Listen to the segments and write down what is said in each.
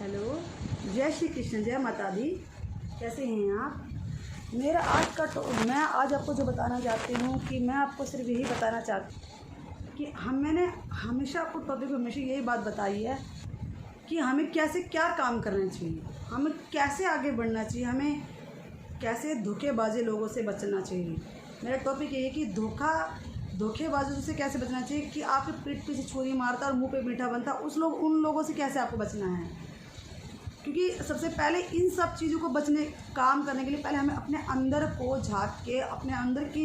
Hello, जय श्री कृष्ण, जय माता दी। कैसे हैं आप? मेरा आज का मैं आज आपको जो बताना चाहती हूँ कि मैं आपको सिर्फ यही बताना चाहती हूँ कि मैंने हमेशा आपको टॉपिक में हमेशा यही बात बताई है कि हमें कैसे क्या काम करना चाहिए, हमें कैसे आगे बढ़ना चाहिए, हमें कैसे धोखेबाजी लोगों से बचना चाहिए। मेरा टॉपिक ये है कि धोखेबाजों से कैसे बचना चाहिए, कि आपके पीठ पीछे छुरी मारता और मुंह पे मीठा बनता उन लोगों से कैसे आपको बचना है। क्योंकि सबसे पहले इन सब चीज़ों को काम करने के लिए पहले हमें अपने अंदर को झाँक के अपने अंदर की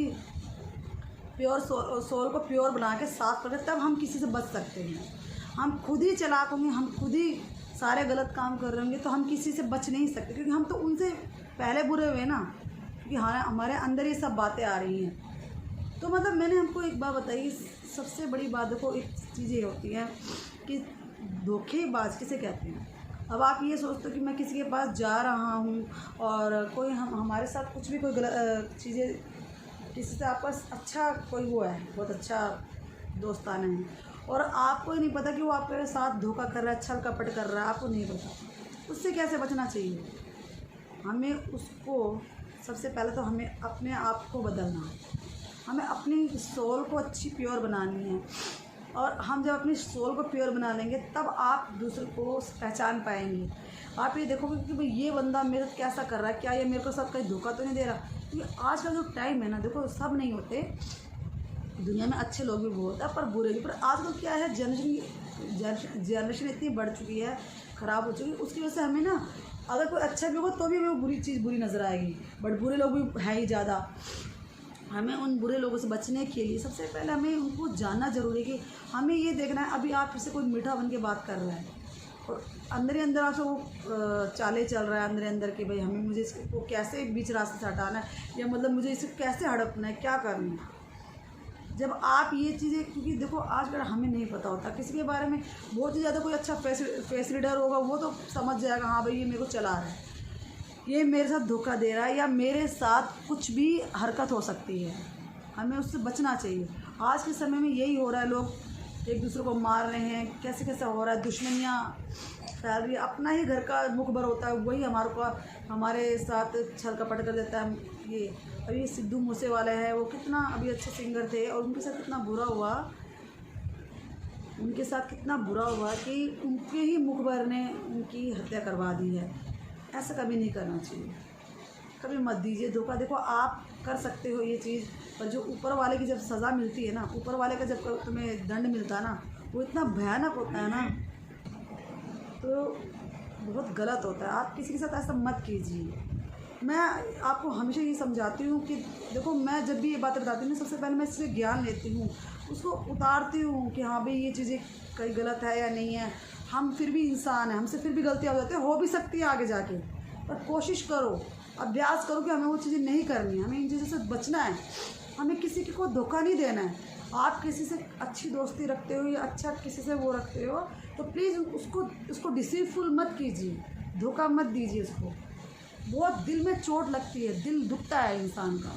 प्योर सोल को प्योर बना के साफ करके तब हम किसी से बच सकते हैं। हम खुद ही चालाक होंगे, हम खुद ही सारे गलत काम कर रहे होंगे तो हम किसी से बच नहीं सकते, क्योंकि हम तो उनसे पहले बुरे हुए ना, क्योंकि हमारे अंदर ये सब बातें आ रही हैं। तो मतलब मैंने हमको एक बात बताई, सबसे बड़ी बात देखो एक चीज़ ये होती है कि धोखेबाज किसे कहते हैं। अब आप ये सोचते हो कि मैं किसी के पास जा रहा हूँ और कोई हमारे साथ कुछ भी कोई गलत चीज़ें, किसी से आपका अच्छा कोई वो है, बहुत अच्छा दोस्ताना है और आपको नहीं पता कि वो आपके साथ धोखा कर रहा है, छल कपट कर रहा है, आपको नहीं पता, उससे कैसे बचना चाहिए। हमें उसको सबसे पहले तो हमें अपने आप को बदलना है, हमें अपनी सोल को अच्छी प्योर बनानी है और हम जब अपनी सोल को प्योर बना लेंगे तब आप दूसरे को पहचान पाएंगे। आप ये देखोगे कि भाई ये बंदा मेरे साथ कैसा कर रहा है, क्या ये मेरे को साथ कहीं धोखा तो नहीं दे रहा। क्योंकि आज का जो टाइम है ना, देखो सब नहीं होते, दुनिया में अच्छे लोग भी बहुत है पर बुरे भी। पर आजकल क्या है, जनरेशन इतनी बढ़ चुकी है, ख़राब हो चुकी है, उसकी वजह से हमें ना अगर कोई अच्छा भी होगा तो भी हमें बुरी चीज़ बुरी नज़र आएगी, बट बुरे लोग भी है ही ज़्यादा। हमें उन बुरे लोगों से बचने के लिए सबसे पहले हमें उनको जानना ज़रूरी है कि हमें ये देखना है अभी आप किसी कोई मीठा बन के बात कर रहा है और अंदर ही अंदर आपसे वो चाले चल रहा है अंदर अंदर के, भाई मुझे इसको कैसे बीच रास्ते से हटाना है, या मतलब मुझे इसे कैसे हड़पना है, क्या करना है। जब आप ये चीज़ें, क्योंकि देखो आजकल हमें नहीं पता होता किसी के बारे में, बहुत ही ज़्यादा कोई अच्छा फेस रीडर होगा वो तो समझ जाएगा, हाँ भाई ये मेरे को चला रहा है, ये मेरे साथ धोखा दे रहा है, या मेरे साथ कुछ भी हरकत हो सकती है, हमें उससे बचना चाहिए। आज के समय में यही हो रहा है, लोग एक दूसरे को मार रहे हैं, कैसे कैसे हो रहा है, दुश्मनियाँ फैल रही है, अपना ही घर का मुखबर होता है वही हमारे साथ छल कपट कर देता है। ये अभी ये सिद्धू मूसेवाला है, वो कितना अभी अच्छे सिंगर थे और उनके साथ कितना बुरा हुआ कि उनके ही मुखबर ने उनकी हत्या करवा दी है। ऐसा कभी नहीं करना चाहिए, कभी मत दीजिए धोखा। देखो आप कर सकते हो ये चीज़, पर जो ऊपर वाले की जब सज़ा मिलती है ना, ऊपर वाले का जब तुम्हें दंड मिलता है ना, वो इतना भयानक होता है ना, तो बहुत गलत होता है। आप किसी के साथ ऐसा मत कीजिए। मैं आपको हमेशा ये समझाती हूँ कि देखो मैं जब भी ये बातें बताती हूँ सबसे पहले मैं इससे ज्ञान लेती हूँ, उसको उतारती हूँ कि हाँ भाई ये चीज़ें कहीं गलत है या नहीं है। हम फिर भी इंसान हैं, हमसे फिर भी गलतियाँ हो जाती हैं, हो भी सकती है आगे जाके, पर कोशिश करो, अभ्यास करो कि हमें वो चीज़ें नहीं करनी, हमें इन चीज़ों से बचना है, हमें किसी को धोखा नहीं देना है। आप किसी से अच्छी दोस्ती रखते हो या अच्छा किसी से वो रखते हो तो प्लीज़ उसको डिसीवफुल मत कीजिए, धोखा मत दीजिए उसको। बहुत दिल में चोट लगती है, दिल दुखता है इंसान का।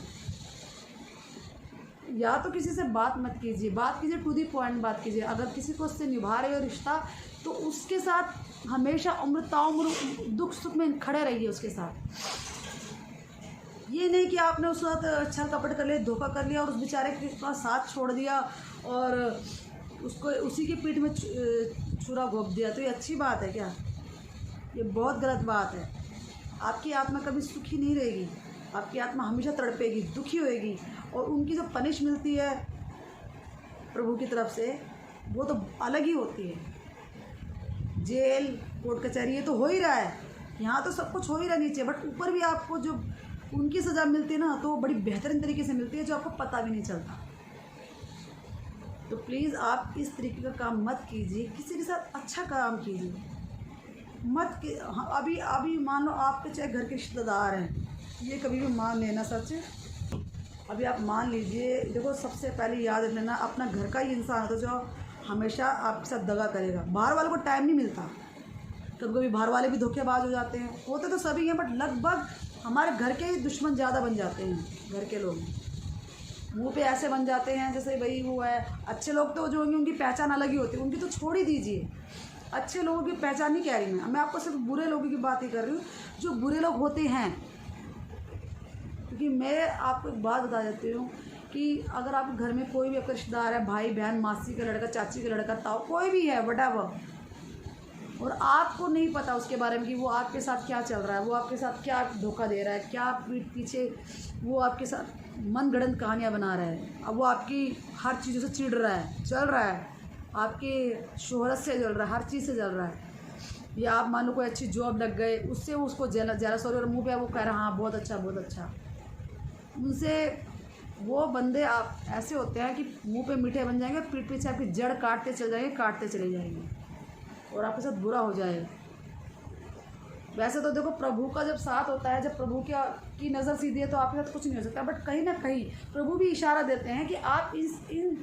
या तो किसी से बात मत कीजिए, बात कीजिए टू दी पॉइंट बात कीजिए। अगर किसी को उससे निभा रहे हो रिश्ता तो उसके साथ हमेशा उम्र ताउम्र दुख सुख में खड़े रहिए उसके साथ। ये नहीं कि आपने उस साथ छल कपट कर लिया, धोखा कर लिया और उस बेचारे का साथ छोड़ दिया और उसको उसी की पीठ में छुरा घोंप दिया, तो ये अच्छी बात है क्या? ये बहुत गलत बात है। आपकी आत्मा कभी सुखी नहीं रहेगी, आपकी आत्मा हमेशा तड़पेगी, दुखी होएगी, और उनकी जो पनिश मिलती है प्रभु की तरफ से वो तो अलग ही होती है। जेल कोर्ट कचहरी ये तो हो ही रहा है, यहाँ तो सब कुछ हो ही रहा है नीचे, बट ऊपर भी आपको जो उनकी सज़ा मिलती है ना तो वो बड़ी बेहतरीन तरीके से मिलती है, जो आपको पता भी नहीं चलता। तो प्लीज़ आप इस तरीके का काम मत कीजिए, किसी के साथ अच्छा काम कीजिए मत। अभी मान लो आपके चाहे घर के रिश्तेदार हैं, ये कभी भी मान लेना सच। अभी आप मान लीजिए, देखो सबसे पहले याद रख लेना अपना घर का ही इंसान होता है जो हमेशा आपके साथ दगा करेगा। बाहर वालों को टाइम नहीं मिलता, कभी कभी बाहर वाले भी धोखेबाज हो जाते हैं, होते तो सभी हैं, बट लगभग हमारे घर के ही दुश्मन ज़्यादा बन जाते हैं। घर के लोग मुँह पे ऐसे बन जाते हैं जैसे भाई वो है। अच्छे लोग तो जो होंगे उनकी पहचान अलग ही होती है, उनकी तो छोड़ ही दीजिए। अच्छे लोगों की पहचान नहीं कह रही मैं आपको सिर्फ बुरे लोगों की बात ही कर रही हूँ, जो बुरे लोग होते हैं। क्योंकि मैं आपको एक बात बता देती हूँ कि अगर आपके घर में कोई भी आपका रिश्तेदार है, भाई बहन, मासी का लड़का, चाची का लड़का, ताऊ, कोई भी है व्हाटएवर, और आपको नहीं पता उसके बारे में कि वो आपके साथ क्या चल रहा है, वो आपके साथ क्या धोखा दे रहा है, क्या पीठ पीछे वो आपके साथ मनगढ़ंत कहानियाँ बना रहा है, अब वो आपकी हर चीज़ों से चिढ़ रहा है, चल रहा है, आपके शोहरत से चल रहा है, हर चीज़ से चल रहा है, या आप मान लो कोई अच्छी जॉब लग गए, उससे उसको जेलस हो रही और मुँह पे वो कह रहा हाँ बहुत अच्छा बहुत अच्छा। उनसे वो बंदे आप ऐसे होते हैं कि मुंह पे मीठे बन जाएंगे, पीठ पीछे आपकी जड़ काटते चले जाएंगे, काटते चले जाएंगे और आपके साथ बुरा हो जाएगा। वैसे तो देखो प्रभु का जब साथ होता है, जब प्रभु की नज़र सीधी है तो आपके साथ कुछ नहीं हो सकता, बट कहीं ना कहीं प्रभु भी इशारा देते हैं कि आप इन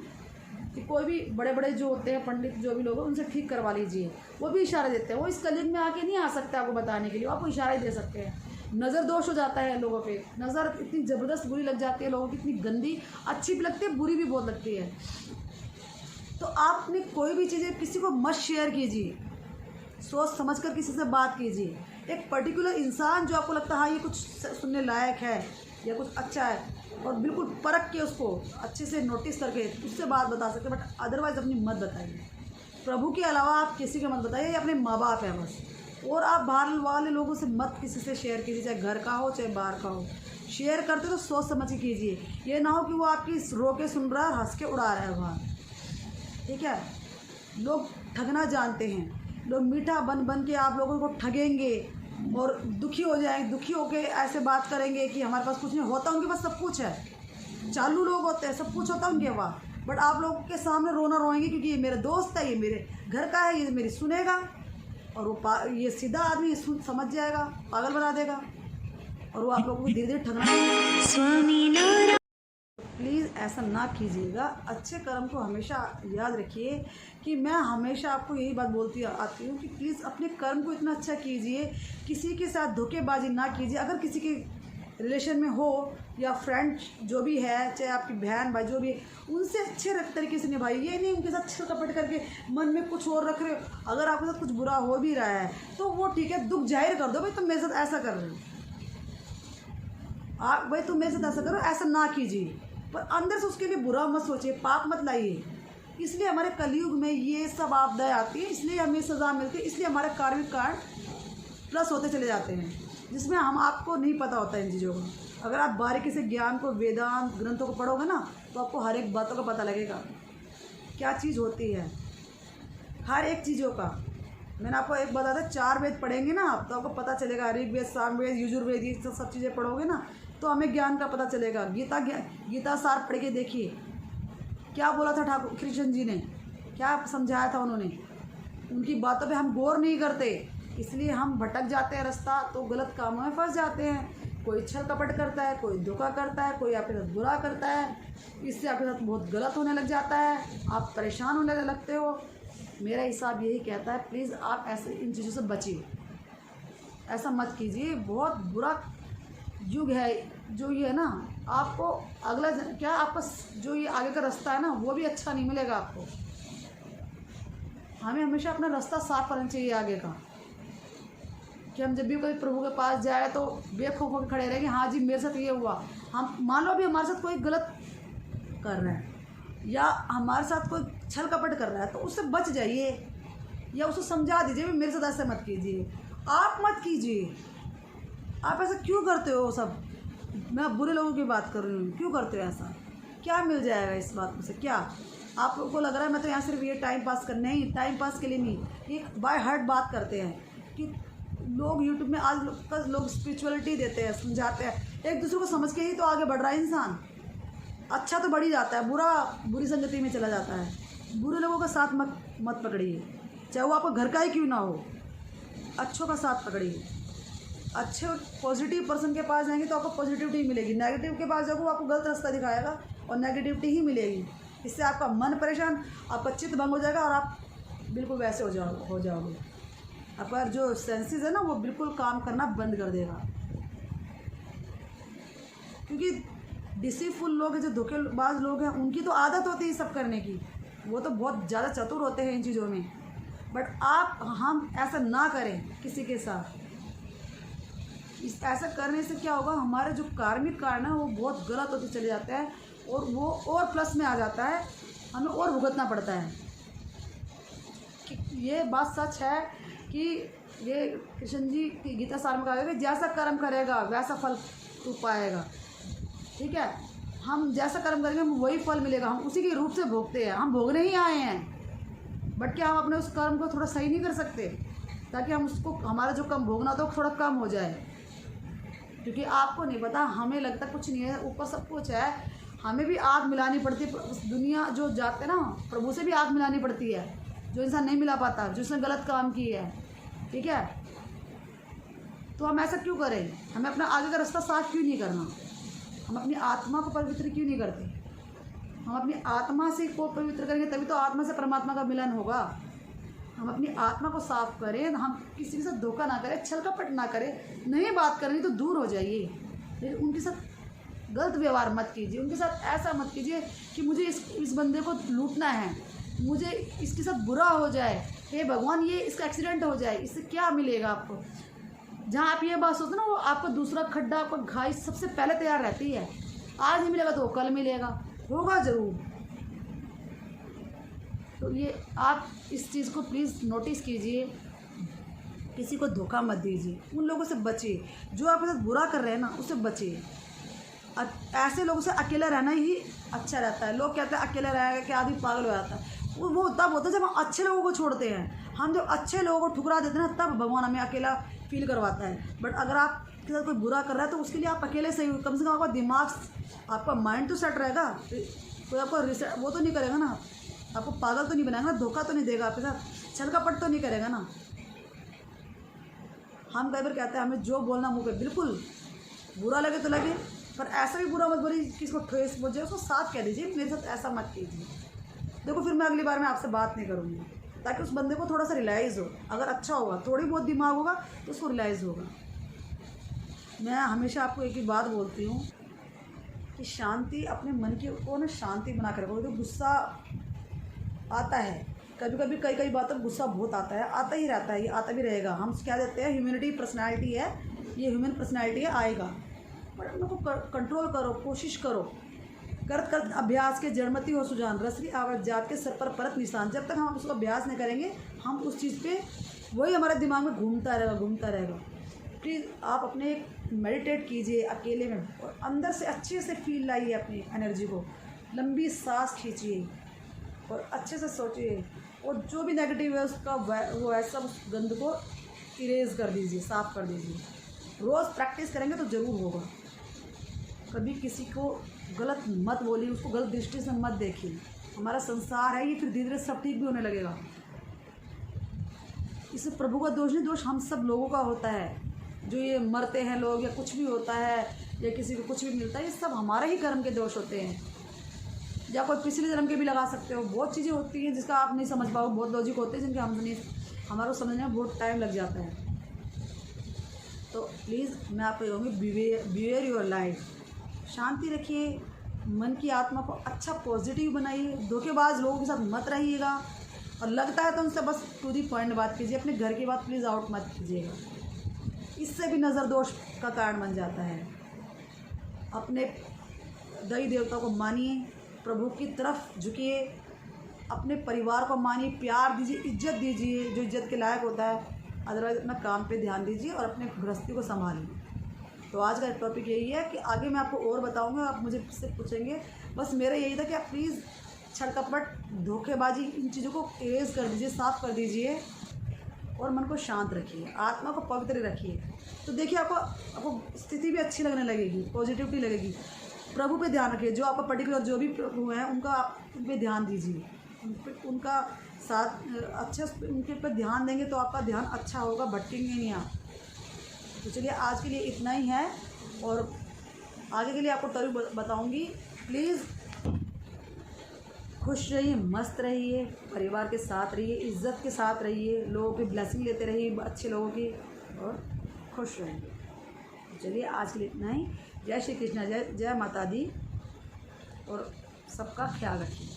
कोई भी बड़े बड़े जो होते हैं पंडित जो भी लोग हैं उनसे ठीक करवा लीजिए। वो भी इशारा देते हैं, वो इस कलयुग में आके नहीं आ सकते आपको बताने के लिए, आपको इशारे दे सकते हैं। नज़र दोष हो जाता है लोगों पे, नज़र इतनी ज़बरदस्त बुरी लग जाती है लोगों की, इतनी गंदी, अच्छी भी लगती है बुरी भी बहुत लगती है। तो आप अपनी कोई भी चीज़ें किसी को मत शेयर कीजिए, सोच समझ कर किसी से बात कीजिए। एक पर्टिकुलर इंसान जो आपको लगता है हाँ ये कुछ सुनने लायक है या कुछ अच्छा है, और बिल्कुल परख के उसको अच्छे से नोटिस करके उससे बात बता सकते हैं, बट अदरवाइज़ अपनी मत बताइए। प्रभु के अलावा आप किसी के मत बताइए, अपने माँ बाप है बस। और आप बाहर वाले लोगों से मत किसी से शेयर कीजिए, चाहे घर का हो चाहे बाहर का हो। शेयर करते तो सोच समझ के कीजिए, ये ना हो कि वो आपकी रो के सुन रहा है, हंस के उड़ा रहा है बाहर। ठीक है, लोग ठगना जानते हैं, लोग मीठा बन बन के आप लोगों को ठगेंगे और दुखी हो जाएंगे, दुखी होके ऐसे बात करेंगे कि हमारे पास कुछ नहीं होता, उनके पास सब कुछ है। चालू लोग होते हैं, सब कुछ होता है उनके पास, बट आप लोगों के सामने रोना रोएंगे क्योंकि ये मेरे दोस्त है, ये मेरे घर का है, ये मेरी सुनेगा, और वो ये सीधा आदमी समझ जाएगा, पागल बना देगा, और वो आप लोगों को धीरे धीरे ठगना। प्लीज़ ऐसा ना कीजिएगा। अच्छे कर्म को हमेशा याद रखिए कि मैं हमेशा आपको यही बात बोलती आती हूँ कि प्लीज़ अपने कर्म को इतना अच्छा कीजिए, किसी के साथ धोखेबाजी ना कीजिए। अगर किसी के रिलेशन में हो या फ्रेंड जो भी है, चाहे आपकी बहन भाई जो भी है, उनसे अच्छे तरीके से निभाइए। ये नहीं उनके साथ छल कपट करके मन में कुछ और रख रहे हो। अगर आपके साथ कुछ बुरा हो भी रहा है तो वो ठीक है, दुख जाहिर कर दो, भाई तुम मेरे साथ ऐसा कर रहे हो, भाई तुम मेरे साथ ऐसा करो, ऐसा ना कीजिए, पर अंदर से उसके लिए बुरा मत सोचिए, पाप मत लाइए। इसलिए हमारे कलयुग में ये सब आपदाएं आती है, इसलिए हमें सज़ा मिलती है, इसलिए हमारे कार्मिक कांड प्लस होते चले जाते हैं, जिसमें हम आपको नहीं पता होता है इन चीज़ों का। अगर आप बारीकी से ज्ञान को, वेदांत ग्रंथों को पढ़ोगे ना, तो आपको हर एक बातों का पता लगेगा क्या चीज़ होती है, हर एक चीज़ों का। मैंने आपको एक बताया था, 4 वेद पढ़ेंगे ना आप, तो आपको पता चलेगा। ऋग्वेद, सामवेद, यजुर्वेद, ये सब चीज़ें पढ़ोगे ना तो हमें ज्ञान का पता चलेगा। गीता सार पढ़ के देखिए, क्या बोला था ठाकुर कृष्ण जी ने, क्या समझाया था उन्होंने। उनकी बातों पे हम गौर नहीं करते, इसलिए हम भटक जाते हैं रास्ता, तो गलत कामों में फंस जाते हैं। कोई छल कपट करता है, कोई धोखा करता है, कोई आपके साथ बुरा करता है, इससे आपके साथ बहुत गलत होने लग जाता है, आप परेशान होने लगते हो। मेरा हिसाब यही कहता है, प्लीज़ आप ऐसे इन चीज़ों से बचिए, ऐसा मत कीजिए। बहुत बुरा युग है जो ये है ना, आपको अगला क्या आपका जो ये आगे का रास्ता है ना, वो भी अच्छा नहीं मिलेगा आपको। हमें हमेशा अपना रास्ता साफ करना चाहिए आगे का, कि हम जब भी कोई प्रभु के पास जाए तो बेखौफ होकर खड़े रहेंगे, हाँ जी मेरे साथ ये हुआ। हम मान लो अभी हमारे साथ कोई गलत कर रहा है या हमारे साथ कोई छल कपट कर रहा है, तो उससे बच जाइए या उसको समझा दीजिए, मेरे साथ ऐसे मत कीजिए, आप मत कीजिए। आप ऐसा क्यों करते हो सब? मैं बुरे लोगों की बात कर रही हूँ, क्यों करते हो ऐसा? क्या मिल जाएगा इस बात से? क्या आप लोगों को लग रहा है मैं तो यहाँ सिर्फ ये टाइम पास करने ही, टाइम पास के लिए नहीं, ये बाय हार्ट बात करते हैं कि लोग यूट्यूब में आज लोग स्पिरिचुअलिटी देते हैं, समझाते हैं, एक दूसरे को समझ के ही तो आगे बढ़ रहा है इंसान। अच्छा तो बढ़ ही जाता है, बुरा बुरी संगति में चला जाता है। बुरे लोगों का साथ मत पकड़िए, चाहे वो आपको घर का ही क्यों ना हो, अच्छों का साथ पकड़िए। अच्छे पॉजिटिव पर्सन के पास जाएंगे तो आपको पॉजिटिविटी मिलेगी, नेगेटिव के पास जाओगे वो आपको गलत रास्ता दिखाएगा और नेगेटिविटी ही मिलेगी। इससे आपका मन परेशान, आपका चित्त भंग हो जाएगा और आप बिल्कुल वैसे हो जाओगे। आपका जो सेंसेस है ना वो बिल्कुल काम करना बंद कर देगा, क्योंकि डिसीफुल लोग हैं, जो धोखेबाज लोग हैं, उनकी तो आदत होती है सब करने की, वो तो बहुत ज़्यादा चतुर होते हैं इन चीज़ों में। बट हम ऐसा ना करें किसी के साथ। ऐसा करने से क्या होगा, हमारे जो कार्मिक कारण है वो बहुत गलत होते चले जाते हैं और वो और प्लस में आ जाता है, हमें और भुगतना पड़ता है। कि ये बात सच है कि ये कृष्ण जी की गीता सार में कहा गया कि जैसा कर्म करेगा वैसा फल तू पाएगा। ठीक है, हम जैसा कर्म करेंगे हम वही फल मिलेगा, हम उसी के रूप से भोगते हैं, हम भोगने ही आए हैं। बट क्या हम अपने उस कर्म को थोड़ा सही नहीं कर सकते ताकि हम उसको, हमारा जो कम भोगना तो थोड़ा कम हो जाए? क्योंकि आपको नहीं पता, हमें लगता कुछ नहीं है, ऊपर सब कुछ है, हमें भी आग मिलानी पड़ती है। दुनिया जो जाते हैं ना, प्रभु से भी आग मिलानी पड़ती है, जो इंसान नहीं मिला पाता, जिसने गलत काम किया है। ठीक है, तो हम ऐसा क्यों करें? हमें अपना आगे का रास्ता साफ क्यों नहीं करना? हम अपनी आत्मा को पवित्र क्यों नहीं करते? हम अपनी आत्मा से को पवित्र करेंगे तभी तो आत्मा से परमात्मा का मिलन होगा। हम अपनी आत्मा को साफ करें, हम किसी के साथ धोखा ना करें, छल कपट ना करें। नहीं बात करनी तो दूर हो जाइए, लेकिन उनके साथ गलत व्यवहार मत कीजिए, उनके साथ ऐसा मत कीजिए कि मुझे इस बंदे को लूटना है, मुझे इसके साथ बुरा हो जाए, हे भगवान ये इसका एक्सीडेंट हो जाए, इससे क्या मिलेगा आपको। जहाँ आप ये बात सोचते ना, वो आपको दूसरा खड्डा, आपको घाई सबसे पहले तैयार रहती है। आज नहीं मिलेगा तो कल मिलेगा, होगा ज़रूर। तो ये आप इस चीज़ को प्लीज़ नोटिस कीजिए, किसी को धोखा मत दीजिए, उन लोगों से बचिए जो आपके साथ बुरा कर रहे हैं ना, उससे बचिए। ऐसे लोगों से अकेला रहना ही अच्छा रहता है। लोग कहते हैं अकेला रहेगा कि आदमी पागल हो जाता है, वो तब होता है जब हम अच्छे लोगों को छोड़ते हैं। हम जब अच्छे लोगों को ठुकरा देते हैं ना, तब भगवान हमें अकेला फील करवाता है। बट अगर आपके साथ कोई बुरा कर रहा है तो उसके लिए आप अकेले सही हो, कम से कम आपका दिमाग, आपका माइंड तो सेट रहेगा, कोई आपको वो तो नहीं करेगा ना, आपको पागल तो नहीं बनाएगा ना, धोखा तो नहीं देगा आपके साथ, छल कपट तो नहीं करेगा ना। हम कई बार कहते हैं हमें जो बोलना मुँह पे, बिल्कुल बुरा लगे तो लगे, पर ऐसा भी बुरा मत बोलिए किसको ठेस पहुँचे, उसको साफ कह दीजिए मेरे साथ ऐसा मत कीजिए। देखो फिर मैं अगली बार मैं आपसे बात नहीं करूँगी, ताकि उस बंदे को थोड़ा सा रियलाइज़ हो। अगर अच्छा होगा, थोड़ी बहुत दिमाग होगा तो उसको रियलाइज़ होगा। मैं हमेशा आपको एक ही बात बोलती हूँ कि शांति, अपने मन की को ना शांति बना कर रखो। तो गुस्सा आता है कभी कभी, कई बातों गुस्सा बहुत आता है, आता ही रहता है, ये आता भी रहेगा। हम क्या देते हैं, ह्यूमैनिटी पर्सनैलिटी है, ये ह्यूमन पर्सनैलिटी है, आएगा। बट उनको कंट्रोल करो, कोशिश करो। करत अभ्यास के जड़मती हो सुजान, रसरी आवाज जात के सर पर परत निशान। जब तक हम उसको अभ्यास नहीं करेंगे, हम उस चीज़ पे वही हमारे दिमाग में घूमता रहेगा। प्लीज़ आप अपने मेडिटेट कीजिए अकेले में, और अंदर से अच्छे से फील लाइए अपनी एनर्जी को, लंबी सांस खींचिए और अच्छे से सोचिए, और जो भी नेगेटिव है उसका वो है सब गंद को इरेज कर दीजिए, साफ़ कर दीजिए। रोज़ प्रैक्टिस करेंगे तो ज़रूर होगा। कभी किसी को गलत मत बोलिए, उसको गलत दृष्टि से मत देखिए। हमारा संसार है ये, फिर धीरे धीरे सब ठीक भी होने लगेगा। इसमें प्रभु का दोष नहीं, दोष हम सब लोगों का होता है। जो ये मरते हैं लोग, या कुछ भी होता है, या किसी को कुछ भी मिलता है, ये सब हमारे ही कर्म के दोष होते हैं। या कोई पिछले जन्म के भी लगा सकते हो। बहुत चीज़ें होती हैं जिसका आप नहीं समझ पाओ, बहुत लॉजिक होते हैं जिनके हमारे को समझने में बहुत टाइम लग जाता है। तो प्लीज़ मैं आपको कहूँगी, बिवेयर योर लाइफ। शांति रखिए, मन की आत्मा को अच्छा पॉजिटिव बनाइए, धोखेबाज लोगों के साथ मत रहिएगा, और लगता है तो उनसे बस टू दी पॉइंट बात कीजिए। अपने घर की बात प्लीज़ आउट मत कीजिएगा, इससे भी नज़र दोष का कारण बन जाता है। अपने देवी देवता को मानिए, प्रभु की तरफ झुकिए, अपने परिवार को मानिए, प्यार दीजिए, इज्जत दीजिए जो इज्जत के लायक होता है। अदरवाइज अपना काम पे ध्यान दीजिए और अपने गृहस्थी को संभालिए। तो आज का टॉपिक यही है कि आगे मैं आपको और बताऊंगा, आप मुझे से पूछेंगे। बस मेरा यही था कि आप प्लीज़ छल कपट, धोखेबाजी, इन चीज़ों को इरेज कर दीजिए, साफ़ कर दीजिए, और मन को शांत रखिए, आत्मा को पवित्र रखिए। तो देखिए आपको स्थिति भी अच्छी लगने लगेगी, पॉजिटिविटी लगेगी। प्रभु पे ध्यान रखिए, जो आपका पर्टिकुलर जो भी प्रभु हैं उनका आप उन पर ध्यान दीजिए, उनका साथ अच्छे उनके पर ध्यान देंगे तो आपका ध्यान अच्छा होगा, भटकेंगे नहीं आप। तो चलिए आज के लिए इतना ही है, और आगे के लिए आपको टॉपिक बताऊंगी। प्लीज़ खुश रहिए, मस्त रहिए, परिवार के साथ रहिए, इज़्ज़त के साथ रहिए, लोगों की ब्लेसिंग लेते रहिए, अच्छे लोगों की, और खुश रहिए। चलिए आज के लिए इतना ही। जय श्री कृष्ण, जय माता दी, और सबका ख्याल रखिए।